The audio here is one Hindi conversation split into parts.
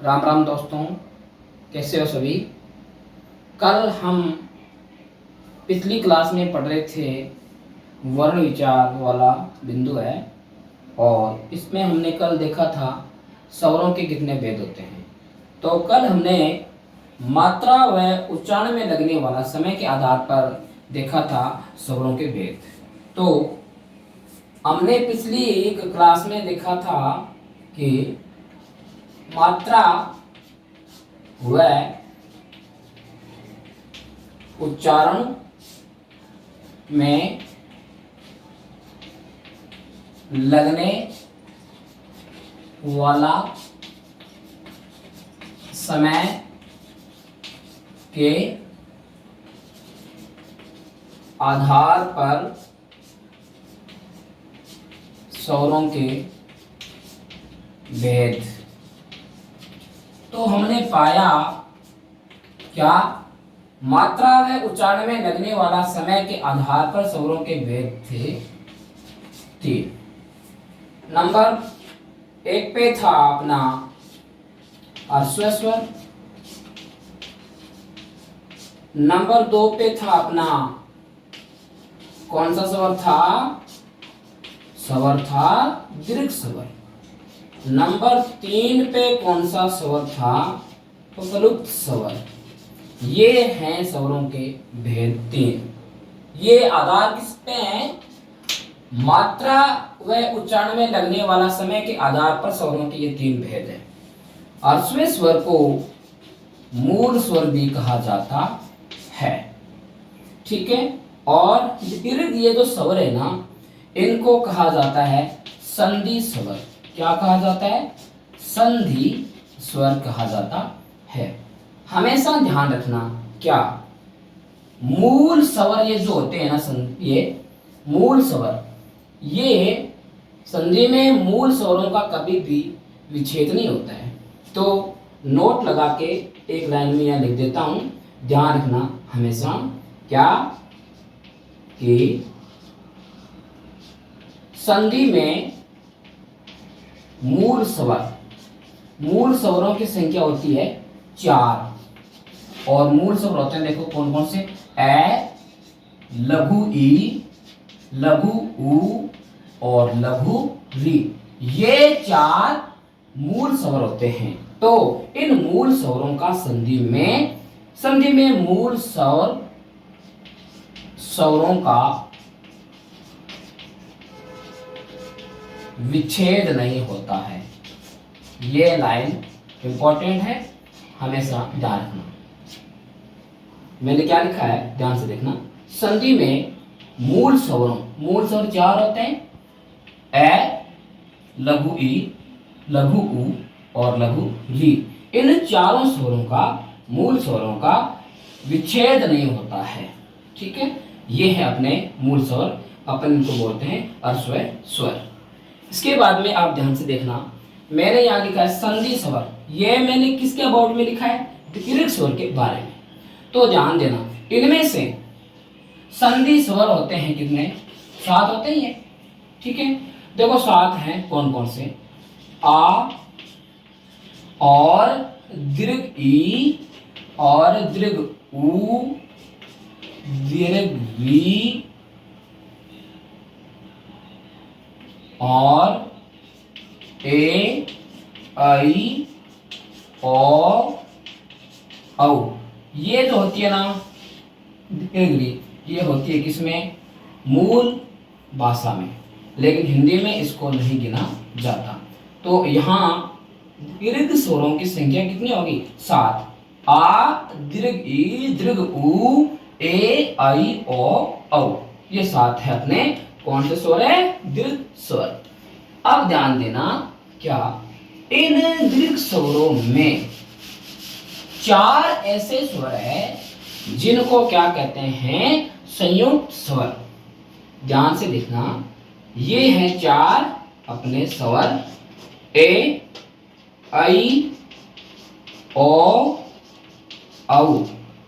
राम राम दोस्तों, कैसे हो सभी। कल हम पिछली क्लास में पढ़ रहे थे वर्ण विचार वाला बिंदु है, और इसमें हमने कल देखा था स्वरों के कितने भेद होते हैं। तो कल हमने मात्रा व उच्चारण में लगने वाला समय के आधार पर देखा था स्वरों के भेद। तो हमने पिछली एक क्लास में देखा था कि मात्रा व उच्चारण में लगने वाला समय के आधार पर स्वरों के भेद। तो हमने पाया क्या, मात्रा व उच्चारण में लगने वाला समय के आधार पर स्वरों के भेद थे तीन। नंबर एक पे था अपना ह्रस्व स्वर, नंबर दो पे था अपना कौन सा स्वर था, स्वर था दीर्घ स्वर। नंबर तीन पे कौन सा स्वर था, उपलुप्त स्वर। ये हैं स्वरों के भेद तीन। ये आधार किस पे हैं, मात्रा व उच्चारण में लगने वाला समय के आधार पर स्वरों के ये तीन भेद हैं। ह्रस्व स्वर को मूल स्वर भी कहा जाता है, ठीक है। और दीर्घ ये जो स्वर है ना, इनको कहा जाता है संधि स्वर। क्या कहा जाता है, संधि स्वर कहा जाता है। हमेशा ध्यान रखना, क्या मूल स्वर ये जो होते हैं ना, ये मूल स्वर, ये संधि में मूल स्वरों का कभी भी विच्छेद नहीं होता है। तो नोट लगा के एक लाइन में यहां लिख देता हूं, ध्यान रखना हमेशा क्या, कि संधि में मूल स्वर, मूल स्वरों की संख्या होती है 4, और मूल स्वर होते हैं, देखो कौन कौन से, ए, लघु ई, लघु ऊ और लघु री। ये 4 मूल स्वर होते हैं। तो इन मूल स्वरों का संधि में मूल स्वरों का विच्छेद नहीं होता है। ये लाइन इंपॉर्टेंट है, हमेशा ध्यान रखना। मैंने क्या लिखा है, ध्यान से देखना। संधि में मूल स्वर 4 होते हैं, ए, लघु ई, लघु ऊ और लघु री। इन चारों स्वरों का, मूल स्वरों का विच्छेद नहीं होता है, ठीक है। ये है अपने मूल स्वर, अपन इनको बोलते हैं ह्रस्व स्वर। इसके बाद में आप ध्यान से देखना, मैंने यहाँ लिखा है संधि स्वर। ये मैंने किसके अबाउट में लिखा है, दीर्घ स्वर के बारे में। तो ध्यान देना, इनमें से संधि स्वर होते हैं कितने, 7 होते ही हैं, ठीक है। देखो 7 हैं, कौन कौन से, आ और दीर्घ ई और दीर्घ ऊ, दीर्घ री और ए, आई, ओ, औ। ये जो होती है ना दीर्घ, ये होती है किसमें, मूल भाषा में, लेकिन हिंदी में इसको नहीं गिना जाता। तो यहाँ दीर्घ स्वरों की संख्या कितनी होगी, 7। आ, दीर्घ ई, दीर्घ ऊ, ए, आई, ओ, औ। ये 7 है अपने कौन से स्वर है, दीर्घ स्वर। अब ध्यान देना, क्या इन दीर्घ स्वरों में 4 ऐसे स्वर है जिनको क्या कहते हैं, संयुक्त स्वर। ध्यान से देखना, ये हैं 4 अपने स्वर, ए, आई, ओ, औ।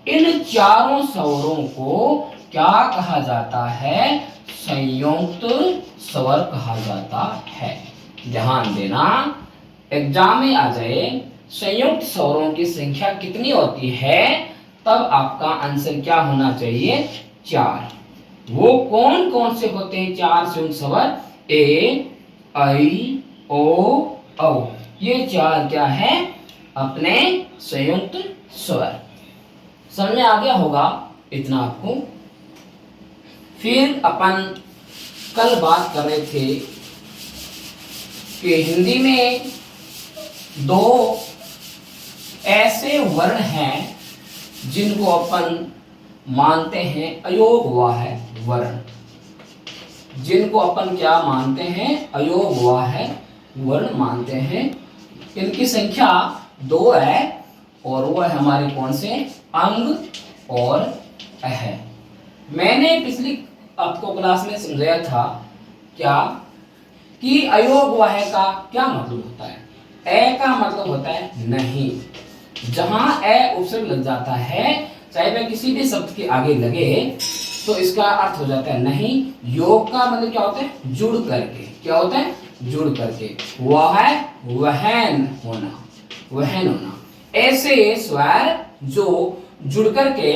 इन चारों स्वरों को क्या कहा जाता है, संयुक्त स्वर कहा जाता है। ध्यान देना, एग्जाम में आ जाए संयुक्त स्वरों की संख्या कितनी होती है, तब आपका आंसर क्या होना चाहिए, 4। वो कौन कौन से होते हैं 4 संयुक्त स्वर, ए, ऐ, ओ, औ। ये 4 क्या है, अपने संयुक्त स्वर। समझ में आ गया होगा इतना आपको। फिर अपन कल बात कर रहे थे कि हिंदी में 2 ऐसे वर्ण हैं जिनको अपन मानते हैं अयोगवाह वर्ण, जिनको अपन क्या मानते हैं, अयोगवाह वर्ण मानते हैं। इनकी संख्या 2 है और वो है हमारे कौन से, अंग और अह। मैंने पिछली आपको क्लास में समझाया था क्या कि अयोगवाह का क्या मतलब होता है। ए का मतलब होता है नहीं, जहां ए उपसर्ग लग जाता है, चाहे वह किसी भी शब्द के आगे लगे, तो इसका अर्थ हो जाता है नहीं। योग का मतलब क्या होता है, जुड़ करके। क्या होता है, जुड़ करके। वह है वहन होना, वहन होना। ऐसे स्वर जो जुड़ करके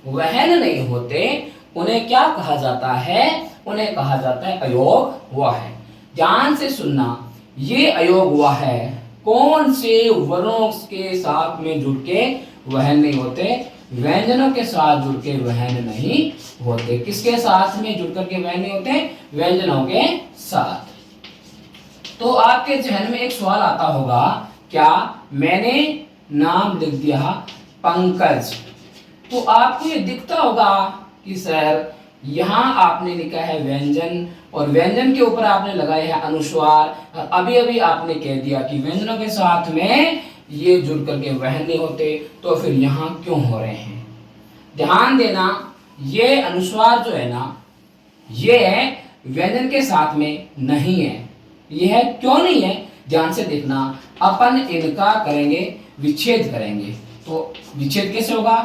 वहन नहीं होते, उन्हें क्या कहा जाता है, उन्हें कहा जाता है अयोगवाह। ध्यान से सुनना, ये अयोगवाह कौन से वर्णों के साथ में जुड़ के वहन नहीं होते, व्यंजनों के साथ जुड़ के वहन नहीं होते। किसके साथ में जुड़ करके वहन नहीं होते, व्यंजनों के साथ। तो आपके जहन में एक सवाल आता होगा, क्या मैंने नाम लिख दिया पंकज, तो आपको ये दिखता होगा कि सर यहाँ आपने लिखा है व्यंजन और व्यंजन के ऊपर आपने लगाया है अनुस्वार, और अभी अभी आपने कह दिया कि व्यंजनों के साथ में ये जुड़ करके वहन नहीं होते, तो फिर यहाँ क्यों हो रहे हैं। ध्यान देना, ये अनुस्वार जो है ना, ये व्यंजन के साथ में नहीं है। यह क्यों नहीं है, ध्यान से देखना। अपन इनका करेंगे विच्छेद करेंगे, तो विच्छेद कैसे होगा,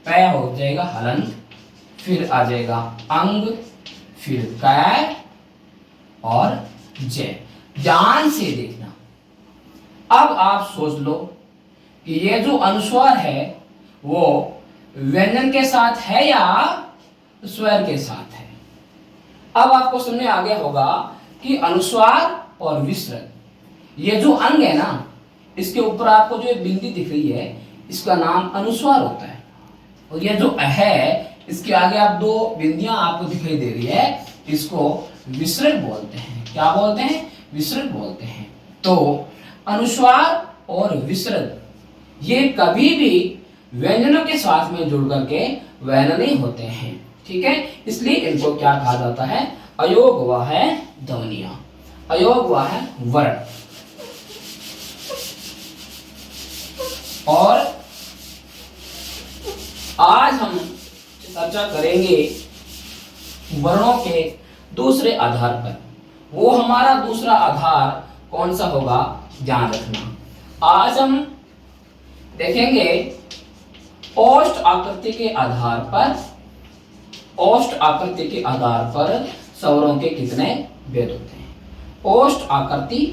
पै हो जाएगा हलंत, फिर आ जाएगा अंग, फिर कै और जय। ध्यान से देखना। अब आप सोच लो कि ये जो अनुस्वार है वो व्यंजन के साथ है या स्वर के साथ है। अब आपको समझ आ गया होगा कि अनुस्वार और विसर्ग, ये जो अंग है ना, इसके ऊपर आपको जो बिंदी दिख रही है, इसका नाम अनुस्वार होता है। और ये जो है, इसके आगे आप 2 बिंदियां आपको दिखाई दे रही है, इसको विसर्ग बोलते हैं। क्या बोलते हैं, विसर्ग बोलते हैं। तो अनुस्वार और विसर्ग ये कभी भी व्यंजनों के साथ में जुड़ करके वहन नहीं होते हैं, ठीक है। इसलिए इनको क्या कहा जाता है, अयोगवाह ध्वनियां, अयोगवाह वर्ण। और आज हम चर्चा करेंगे वर्णों के दूसरे आधार पर। वो हमारा दूसरा आधार कौन सा होगा, ध्यान रखना। आज हम देखेंगे ओष्ठ आकृति के आधार पर, ओष्ठ आकृति के आधार पर स्वरों के कितने भेद होते हैं। ओष्ठ आकृति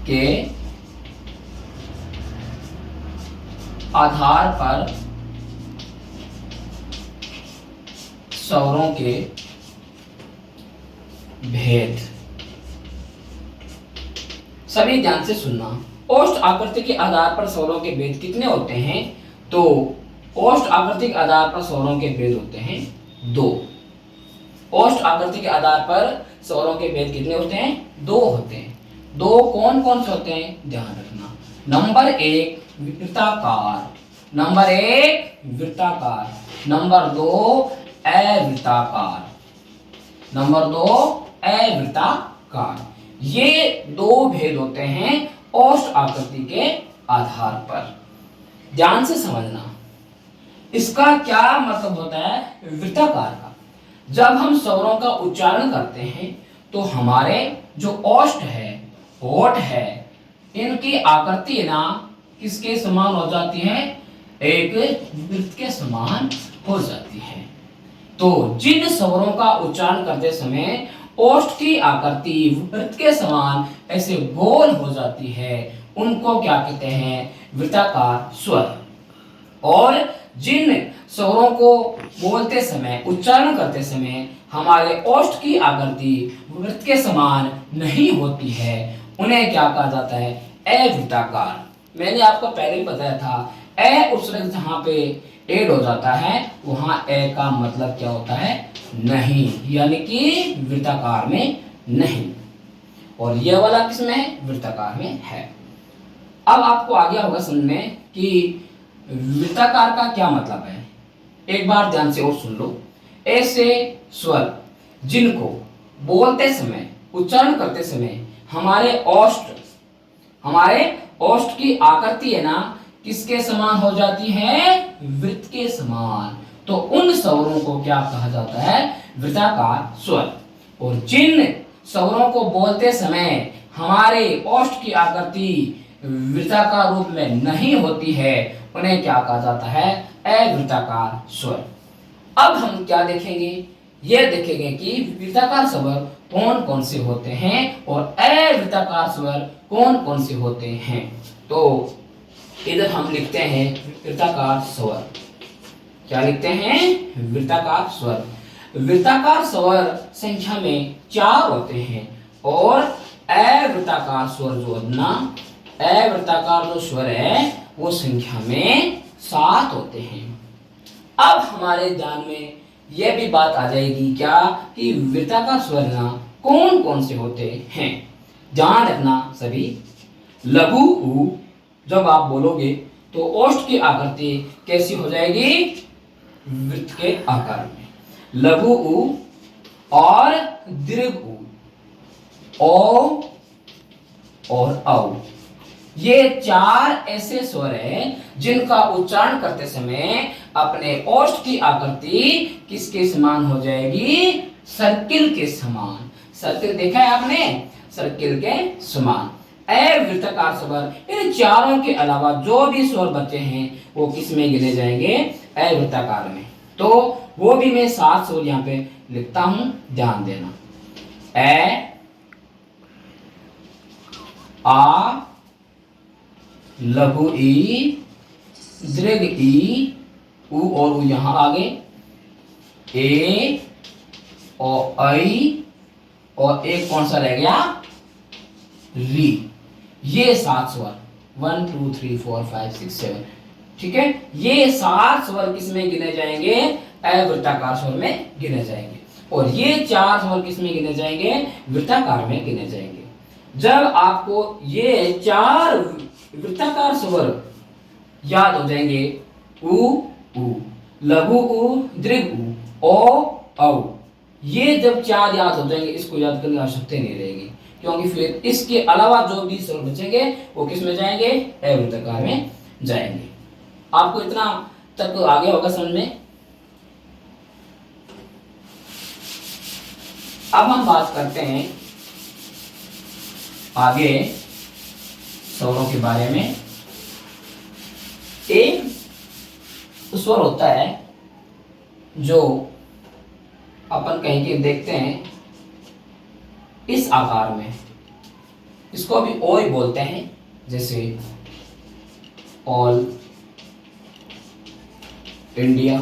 के आधार पर स्वरों के भेद। सभी ध्यान से सुनना। ओष्ठ आकृति के आधार पर स्वरों के भेद कितने होते हैं, तो ओष्ठ आकृति के आधार पर स्वरों के भेद होते हैं 2। ओष्ठ आकृति के आधार पर स्वरों के भेद कितने होते हैं, 2 होते हैं। 2 कौन कौन से होते हैं, ध्यान रखना। नंबर 1 वृत्ताकार, नंबर 1 वृत्ताकार, नंबर 2 अवृत्ताकार, नंबर 2 अवृत्ताकार। ये 2 भेद होते हैं ओष्ठ आकृति के आधार पर। ध्यान से समझना, इसका क्या मतलब होता है वृत्ताकार का। जब हम स्वरों का उच्चारण करते हैं तो हमारे जो ओष्ठ है, होठ है, इनकी आकृति ना किसके समान हो जाती है, एक वृत्त के समान हो जाती है। तो जिन स्वरों का उच्चारण करते समय ओष्ठ की आकृति वृत्त के समान ऐसे गोल हो जाती है, उनको क्या कहते हैं, वृत्ताकार स्वर। और जिन स्वरों को बोलते समय, उच्चारण करते समय हमारे ओष्ठ की आकृति वृत्त के समान नहीं होती है, उन्हें क्या कहा जाता है, अवृत्ताकार। मैंने आपको पहले ही बताया था, अ उपसर्ग जहां पे एड हो जाता है वहां ए का मतलब क्या होता है, नहीं, यानी कि वृत्ताकार में नहीं। और यह वाला किसमें है, वृत्ताकार में है। अब आपको आ गया होगा समझ में कि वृत्ताकार का क्या मतलब है। एक बार ध्यान से और सुन लो। ऐसे स्वर जिनको बोलते समय, उच्चारण करते समय हमारे ओष्ठ की आकृति है ना, किसके समान हो जाती है, वृत्त के समान, तो उन स्वरों को क्या कहा जाता है, वृत्ताकार स्वर। और जिन स्वरों को बोलते समय हमारे ओष्ठ की आकृति वृत्ताकार रूप में नहीं होती है, उन्हें क्या कहा जाता है, अवृत्ताकार स्वर। अब हम क्या देखेंगे, यह देखेंगे कि वृत्ताकार स्वर कौन कौन से होते हैं और अवृत्ताकार स्वर कौन कौन से होते हैं। तो इधर हम लिखते हैं वृत्ताकार स्वर। क्या लिखते हैं, वृत्ताकार स्वर। वृत्ताकार स्वर संख्या में 4 होते हैं और अवृत्ताकार स्वर जो ना, अवृत्ताकार जो स्वर है वो संख्या में 7 होते हैं। अब हमारे ध्यान में यह भी बात आ जाएगी क्या, कि वृत्ताकार स्वर ना कौन कौन से होते हैं। ध्यान रखना सभी, लघु उ जब आप बोलोगे तो ओष्ठ की आकृति कैसी हो जाएगी, वृत्त के आकार में। लघु उ और दीर्घ उ, ओ और औ, ये 4 ऐसे स्वर हैं जिनका उच्चारण करते समय अपने ओष्ठ की आकृति किसके समान हो जाएगी, सर्किल के समान। सर्किल देखा है आपने, सर्किल के समान। अवृत्ताकार स्वर इन चारों के अलावा जो भी स्वर बचे हैं वो किस में गिने जाएंगे, अवृत्ताकार में। तो वो भी मैं 7 स्वर यहाँ पे लिखता हूं, ध्यान देना। ए, आ, लघु ई, दीर्घ ई, उ और उ यहां आगे, ए और आई, और एक कौन सा रह गया, री। ये 7 स्वर 1 2 3 4 5 6 7, ठीक है। ये 7 स्वर किस में गिने जाएंगे, अवृत्ताकार स्वर में गिने जाएंगे। और ये 4 स्वर किस में गिने जाएंगे, वृत्ताकार में गिने जाएंगे। जब आपको ये 4 वृत्ताकार स्वर याद हो जाएंगे, उ, लघु उ, दीर्घ उ, ओ, औ, ये जब 4 याद हो जाएंगे, इसको याद करने की आवश्यकता नहीं रहेगी, क्योंकि फिर इसके अलावा जो भी स्वर बचेंगे वो किस में जाएंगे, अवृत्ताकार में जाएंगे। आपको इतना तक आ गया होगा समझ में। अब हम बात करते हैं आगे स्वरों के बारे में। एक स्वर होता है जो अपन कहीं के देखते हैं इस आकार में, इसको भी ओ ही बोलते हैं, जैसे ऑल इंडिया,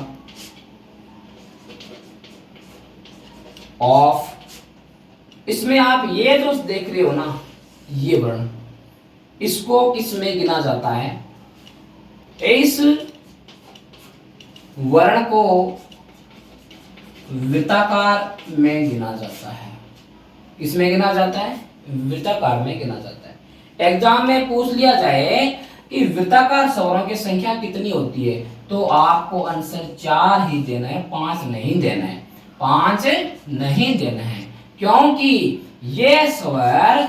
ऑफ। इसमें आप ये जो देख रहे हो ना, ये वर्ण, इसको किस में गिना जाता है, इस वर्ण को वृत्ताकार में गिना जाता है। किसमें गिना जाता है, वृत्ताकार में गिना जाता है। एग्जाम में पूछ लिया जाए कि वृत्ताकार स्वरों की संख्या कितनी होती है, तो आपको आंसर 4 ही देना है, 5 नहीं देना है, 5 नहीं देना है, क्योंकि ये स्वर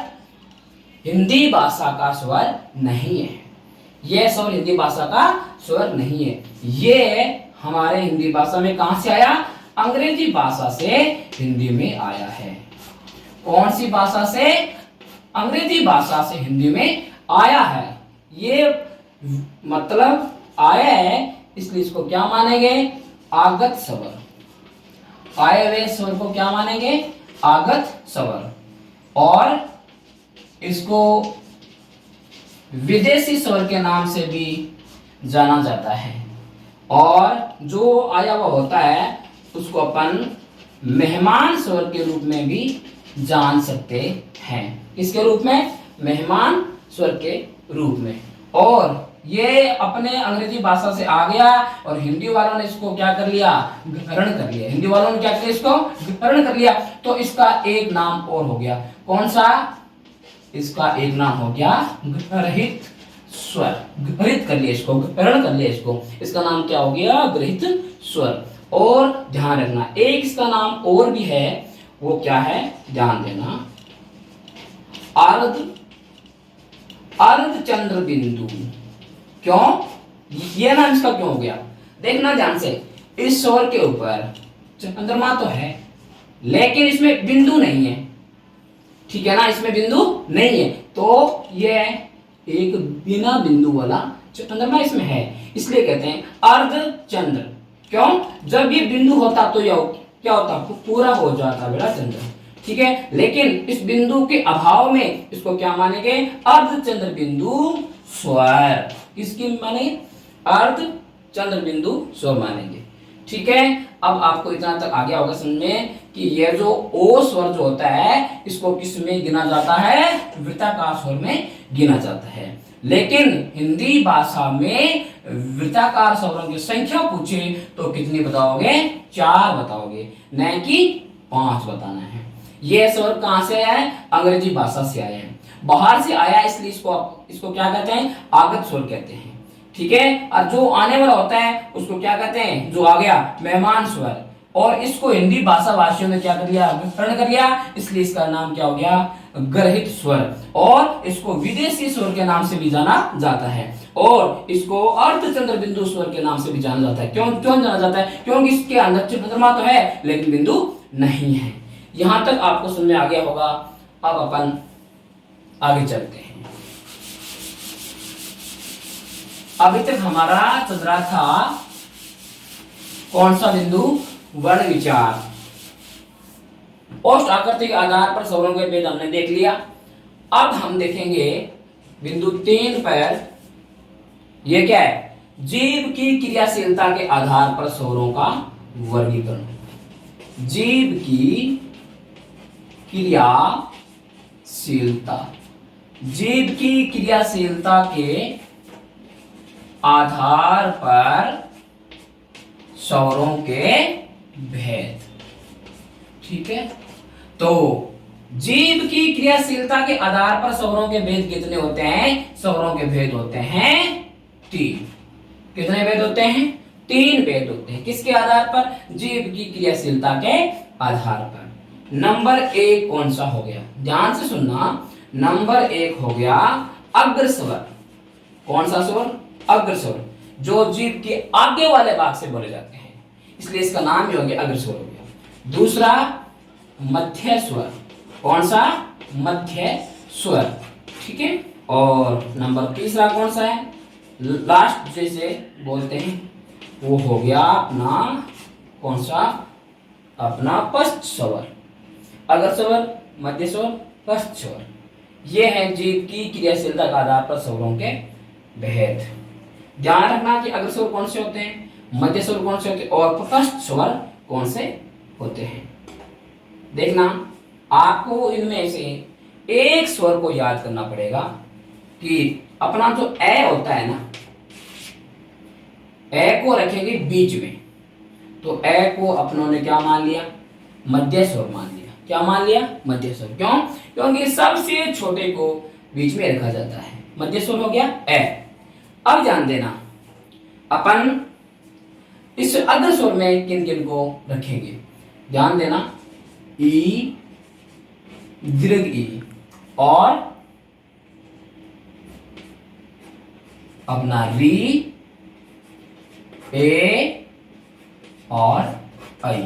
हिंदी भाषा का स्वर नहीं है। यह स्वर हिंदी भाषा का स्वर नहीं है। ये हमारे हिंदी भाषा में कहां से आया, अंग्रेजी भाषा से हिंदी में आया है। कौन सी भाषा से, अंग्रेजी भाषा से हिंदी में आया है। ये मतलब आया है, इसलिए इसको क्या मानेंगे, आगत स्वर। आए हुए स्वर को क्या मानेंगे, आगत स्वर। और इसको विदेशी स्वर के नाम से भी जाना जाता है। और जो आया हुआ होता है उसको अपन मेहमान स्वर के रूप में भी जान सकते हैं। किसके रूप में? मेहमान स्वर के रूप में। और ये अपने अंग्रेजी भाषा से आ गया और हिंदी वालों ने इसको क्या कर लिया? ग्रहण कर लिया। हिंदी वालों ने क्या किया? इसको ग्रहण कर लिया। तो इसका एक नाम और हो गया। कौन सा? इसका एक नाम हो गया ग्रहित स्वर। ग्रहित कर लिया इसको, ग्रहण कर लिया इसको। इसका नाम क्या हो गया? ग्रहित स्वर। और ध्यान रखना, एक इसका नाम और भी है, वो क्या है? ध्यान देना, अर्ध अर्धचंद्र बिंदु। क्यों? ये नाम इसका क्यों हो गया? देखना ध्यान से, इस स्वर के ऊपर चंद्रमा तो है लेकिन इसमें बिंदु नहीं है, ठीक है ना? इसमें बिंदु नहीं है, तो ये एक बिना बिंदु वाला चंद्रमा इसमें है, इसलिए कहते हैं अर्धचंद्र। क्यों? जब ये बिंदु होता तो यह क्या होता? पूरा हो जाता बेटा चंद्र, ठीक है? लेकिन इस बिंदु के अभाव में इसको क्या मानेंगे? अर्धचंद्र बिंदु स्वर। किसकी माने? अर्धचंद्र बिंदु स्वर मानेंगे, ठीक है? अब आपको इतना तक आ गया होगा समझ में कि यह जो ओ स्वर जो होता है इसको किस में गिना जाता है? वृत्ताकार स्वर में गिना जाता है। लेकिन हिंदी भाषा में वृत्ताकार स्वरों की संख्या पूछे तो कितनी बताओगे? 4 बताओगे, न कि 5 बताना है। यह स्वर कहां से आया है? अंग्रेजी भाषा से आया है, बाहर से आया, इसलिए इसको क्या कहते हैं? आगत स्वर कहते हैं, ठीक है? और जो आने वाला होता है उसको क्या कहते हैं? जो आ गया मेहमान स्वर। और इसको हिंदी भाषा भाषियों ने क्या कर लिया? ग्रहण कर लिया, इसलिए इसका नाम क्या हो गया? ग्रहित स्वर। और इसको विदेशी स्वर के नाम से भी जाना जाता है और इसको अर्धचंद्र बिंदु स्वर के नाम से भी जाना जाता है। क्यों जाना जाता है? क्योंकि इसके अंदर चंद्रमा तो है लेकिन बिंदु नहीं है। यहां तक आपको समझ में आ गया होगा। अब अपन आगे चलते हैं। अभी तक हमारा चल रहा था कौन सा बिंदु? वर्ण विचार। औष्ठ आकृति के आधार पर स्वरों के भेद हमने देख लिया। अब हम देखेंगे बिंदु 3 पर, यह क्या है? जीव की क्रियाशीलता के आधार पर स्वरों का वर्गीकरण। जीव की क्रियाशीलता, जीव की क्रियाशीलता के आधार पर स्वरों के भेद, ठीक है? तो जीव की क्रियाशीलता के आधार पर स्वरों के भेद कितने होते हैं? स्वरों के भेद होते हैं 3। कितने भेद होते हैं? 3 भेद होते हैं। किसके आधार पर? जीव की क्रियाशीलता के आधार पर। नंबर 1 कौन सा हो गया? ध्यान से सुनना। नंबर 1 हो गया अग्रस्वर। कौन सा स्वर? अग्रस्वर, जो जीव के आगे वाले भाग से बोले जाते हैं, इसलिए इसका नाम भी हो गया अग्रस्वर हो गया। दूसरा मध्य स्वर। कौन सा? मध्य स्वर, ठीक है? और नंबर तीसरा कौन सा है? लास्ट जैसे बोलते हैं वो हो गया अपना कौन सा? अपना पश्च स्वर। अग्र स्वर, मध्य स्वर, पश्च स्वर। ये है जीव की क्रियाशीलता के आधार पर स्वरों के भेद। ध्यान रखना कि अग्र स्वर कौन से होते हैं, मध्य स्वर कौन से होते हैं और पश्च स्वर कौन से होते हैं। देखना, आपको इनमें से एक स्वर को याद करना पड़ेगा कि अपना जो ए होता है ना, ए को रखेंगे बीच में, तो ए को अपनों ने क्या मान लिया? मध्य स्वर मान लिया। क्या मान लिया? मध्य स्वर। क्यों? क्योंकि सबसे छोटे को बीच में रखा जाता है। मध्य स्वर हो गया ए। अब ध्यान देना, अपन इस अग्र स्वर में किन किन को रखेंगे? ध्यान देना, ई, दीर्घ ई और अपना री, ए और आई।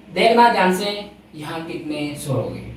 देखना ध्यान से, यहां कितने स्वर हो गए?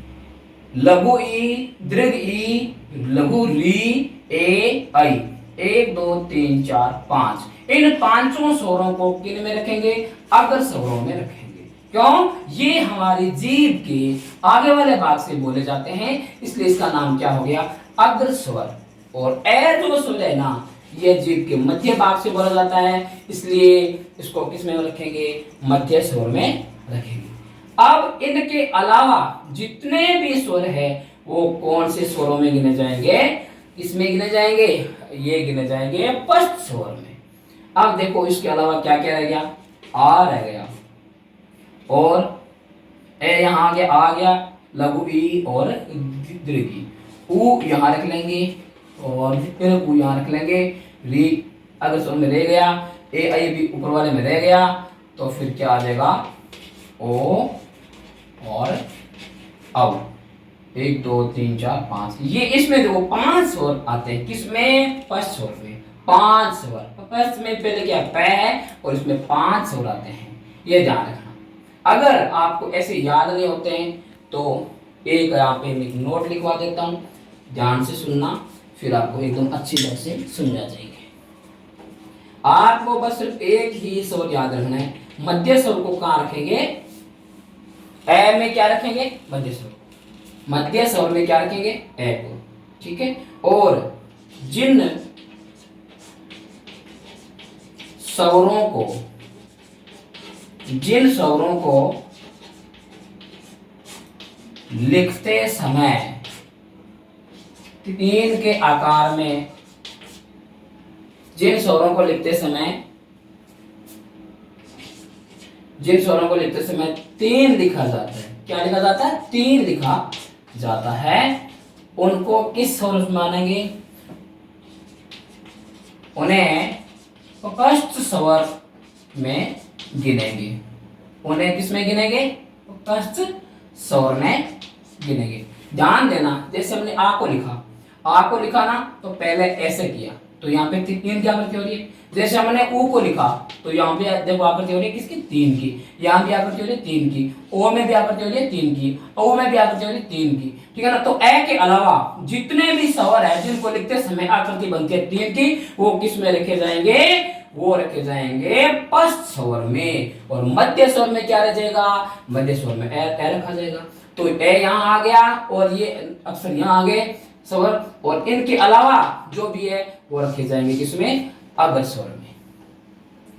लघु ई, दीर्घ ई, लघु री, ए, आई। 1 2 3 4 5। इन पांचों स्वरों को किन में रखेंगे? अग्र स्वरों में रखेंगे। क्यों? ये हमारी जीभ के आगे वाले भाग से बोले जाते हैं, इसलिए इसका नाम क्या हो गया? अग्र स्वर। और ए जो स्वर है ना, ये जीभ के मध्य भाग से बोला जाता है, इसलिए इसको किस में रखेंगे, मध्य स्वर में रखेंगे। अब इनके अलावा जितने भी स्वर है वो कौन से स्वरों में गिने जाएंगे, इसमें गिने जाएंगे, ये गिने जाएंगे पश्च स्वर में। अब देखो इसके अलावा क्या क्या रह गया, आ रह गया और ए यहाँ आ गया लघु ई और दीर्घ, ऊ यहाँ रख लेंगे और फिर ऊ यहाँ रख लेंगे, री अगर स्वर में रह गया, ए आई भी ऊपर वाले में रह गया, तो फिर क्या आ जाएगा, ओ और औ। 1 2 3 4 5, ये इसमें देखो 5 स्वर आते हैं, किसमें, पश्च स्वर में 5 स्वर। पश्च में पहले क्या पै है और इसमें 5 स्वर आते हैं, ये ध्यान रखना। अगर आपको ऐसे याद नहीं होते हैं तो एक यहाँ पे एक नोट लिखवा देता हूँ, ध्यान से सुनना, फिर आपको एकदम अच्छी तरह से समझ आ जाएंगे। आपको बस सिर्फ एक ही स्वर याद रखना है, मध्य स्वर को कहाँ रखेंगे, ए में क्या रखेंगे, मध्य स्वर, मध्य स्वर में क्या रखेंगे, ए को, ठीक है। और जिन स्वरों को लिखते समय 3 के आकार में, जिन स्वरों को लिखते समय 3 लिखा जाता है, क्या लिखा जाता है, 3 लिखा जाता है, उनको किस स्वर मानेंगे, उन्हें पश्च स्वर में गिनेंगे, उन्हें किस में गिनेंगे, पश्च स्वर में गिनेंगे। ध्यान देना, जैसे हमने आ को लिखा ना, तो पहले ऐसे किया तो यहाँ पे 3 की आकृति हो रही है। जैसे हमने ऊ को लिखा तो यहाँ पे देखो आकृति हो रही है किसकी, 3 की, यहाँ भी आकृति हो रही है 3 की, ओ में भी आकृति हो रही है 3 की, ओ में भी आकृति हो रही है 3 की, ठीक है ना। तो ए के अलावा जितने भी स्वर है जिनको लिखते समय आकृति बनती है 3 की, वो किस में रखे जाएंगे, वो रखे जाएंगे पश्च स्वर में। और मध्य स्वर में क्या रह जाएगा, मध्य स्वर में ए रखा जाएगा। तो ए यहाँ आ गया और ये अक्षर यहाँ आ गए स्वर, और इनके अलावा जो भी है वो रखे जाएंगे किसमें, अगर स्वर में।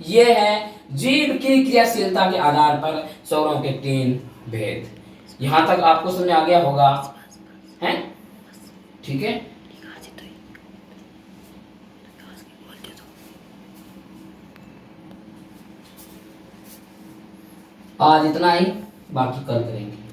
ये है जीभ की क्रियाशीलता के आधार पर स्वरों के 3 भेद। यहां तक आपको समझ आ गया होगा, हैं, ठीक है। आज इतना ही, बाकी कल करेंगे।